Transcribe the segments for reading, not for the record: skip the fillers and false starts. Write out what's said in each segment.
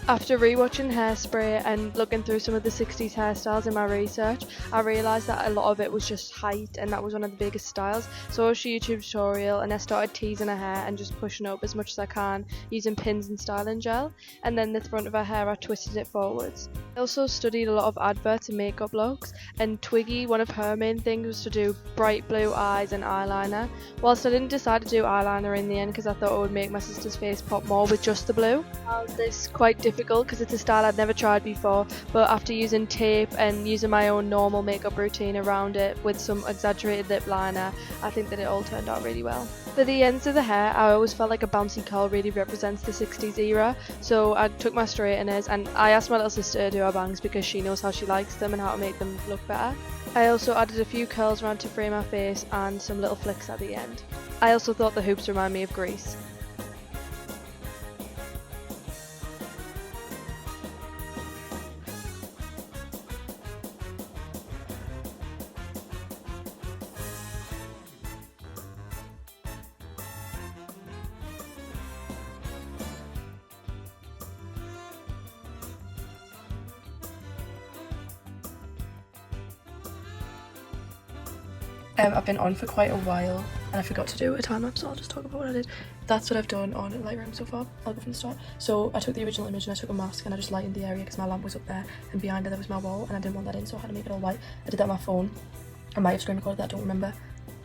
After rewatching Hairspray and looking through some of the 60s hairstyles in my research, I realised that a lot of it was just height, and that was one of the biggest styles. So I watched a YouTube tutorial and I started teasing her hair and just pushing it up as much as I can using pins and styling gel, and then the front of her hair I twisted it forwards. I also studied a lot of adverts and makeup looks, and Twiggy, one of her main things was to do bright blue eyes and eyeliner. Whilst I didn't decide to do eyeliner in the end because I thought it would make my sister's face pop more with just the blue. I found this quite difficult because it's a style I'd never tried before, but after using tape and using my own normal makeup routine around it with some exaggerated lip liner, I think that it all turned out really well. For the ends of the hair, I always felt like a bouncy curl really represents the 60s era, so I took my straighteners and I asked my little sister to do her bangs because she knows how she likes them and how to make them look better. I also added a few curls around to frame my face and some little flicks at the end. I also thought the hoops remind me of Grease. I've been on for quite a while and I forgot to do a time lapse, so I'll just talk about what I did. That's what I've done on Lightroom so far. I'll go from the start. So I took the original image and I took a mask and I just lightened the area because my lamp was up there and behind it there was my wall and I didn't want that in, so I had to make it all white. I did that on my phone. I might have screen recorded that, I don't remember.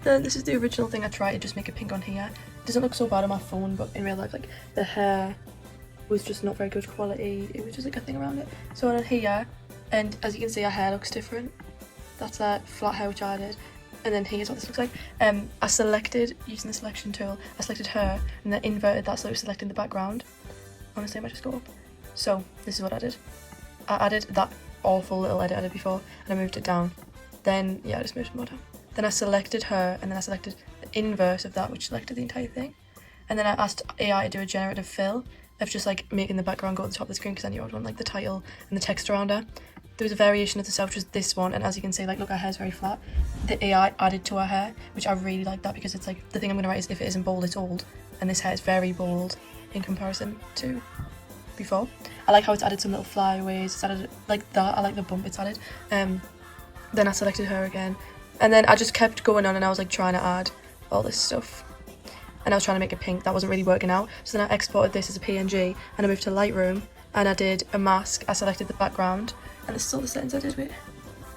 Then this is the original thing I tried to just make it pink on here. It doesn't look so bad on my phone, but in real life, like, the hair was just not very good quality. It was just like a thing around it. So on here, and as you can see, our hair looks different. That's a flat hair which I did. And then here's what this looks like. I selected, using the selection tool, I selected her and then inverted that so it was selecting the background. Honestly, I might just go up. So this is what I did. I added that awful little edit I did before and I moved it down. Then, yeah, I just moved it more down. Then I selected her and then I selected the inverse of that, which selected the entire thing. And then I asked AI to do a generative fill of just like making the background go at the top of the screen because I knew I would want like the title and the text around her. There was a variation of the style, which was this one, and as you can see, like, look, her hair's very flat. The AI added to her hair, which I really like that because it's like, the thing I'm going to write is if it isn't bold, it's old. And this hair is very bold in comparison to before. I like how it's added some little flyaways, it's added like that, I like the bump it's added. Then I selected her again. And then I just kept going on and I was like trying to add all this stuff. And I was trying to make it pink, that wasn't really working out. So then I exported this as a PNG and I moved to Lightroom and I did a mask, I selected the background. And this is all the settings I did with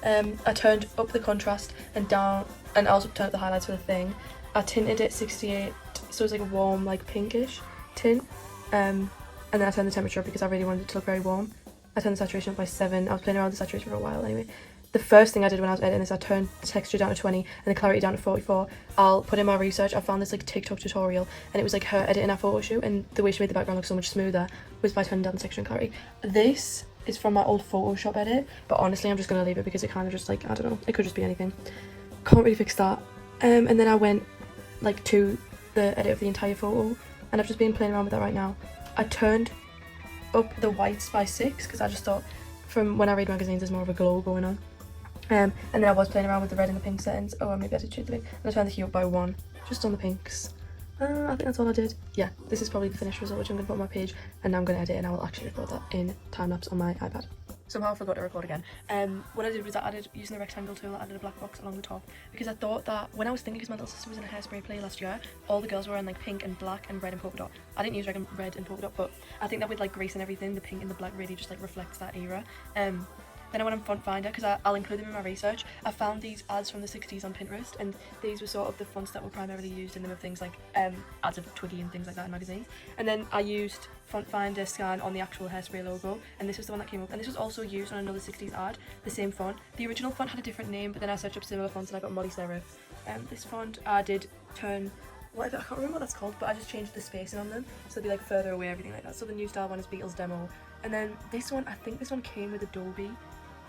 it. I turned up the contrast and down, and I also turned up the highlights for the thing. I tinted it 68, so it's like a warm, like pinkish tint. And then I turned the temperature up because I really wanted it to look very warm. I turned the saturation up by 7. I was playing around with the saturation for a while anyway. The first thing I did when I was editing this, I turned the texture down to 20 and the clarity down to 44. I'll put in my research, I found this like TikTok tutorial and it was like her editing her photo shoot, and the way she made the background look so much smoother was by turning down the texture and clarity. This is from my old Photoshop edit, but honestly I'm just going to leave it because it kind of just like, I don't know, it could just be anything. Can't really fix that. And then I went like to the edit of the entire photo and I've just been playing around with that right now. I turned up the whites by 6 because I just thought from when I read magazines there's more of a glow going on. And then I was playing around with the red and the pink settings. Oh, maybe I did change the pink. And I turned the hue up by 1, just on the pinks. I think that's all I did. Yeah, this is probably the finished result, which I'm going to put on my page, and now I'm going to edit and I will actually record that in time-lapse on my iPad. Somehow I forgot to record again. What I did was I added, using the rectangle tool, I added a black box along the top because I thought that when I was thinking, because my little sister was in a Hairspray play last year, all the girls were in like pink and black and red and polka dot. I didn't use red and polka dot, but I think that with like Grease and everything, the pink and the black really just like reflects that era. Then I went on Font Finder because I'll include them in my research. I found these ads from the 60s on Pinterest, and these were sort of the fonts that were primarily used in them of things like ads of Twiggy and things like that in magazines. And then I used Font Finder scan on the actual Hairspray logo, and this was the one that came up. And this was also used on another 60s ad, the same font. The original font had a different name, but then I searched up similar fonts and I got Molly Serif. This font I did turn, whatever, I can't remember what that's called, but I just changed the spacing on them so they'd be like further away, everything like that. So the new style one is Beatles Demo. And then this one, I think this one came with Adobe.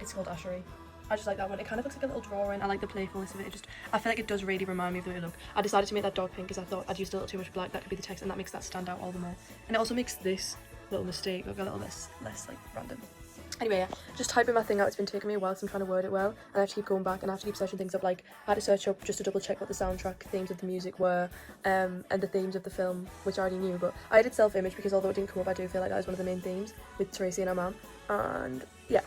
It's called Ashery. I just like that one. It kind of looks like a little drawing. I like the playfulness of it. I feel like it does really remind me of the way it looks. I decided to make that dark pink because I thought I'd used a little too much black. That could be the text, and that makes that stand out all the more. And it also makes this little mistake look a little less like random. Anyway, yeah, just typing my thing out. It's been taking me a while, so I'm trying to word it well, and I have to keep going back, and I have to keep searching things up. Like, I had to search up just to double check what the soundtrack themes of the music were, and the themes of the film, which I already knew. But I did self-image because although it didn't come up, I do feel like that was one of the main themes with Tracy and her mum. And yeah,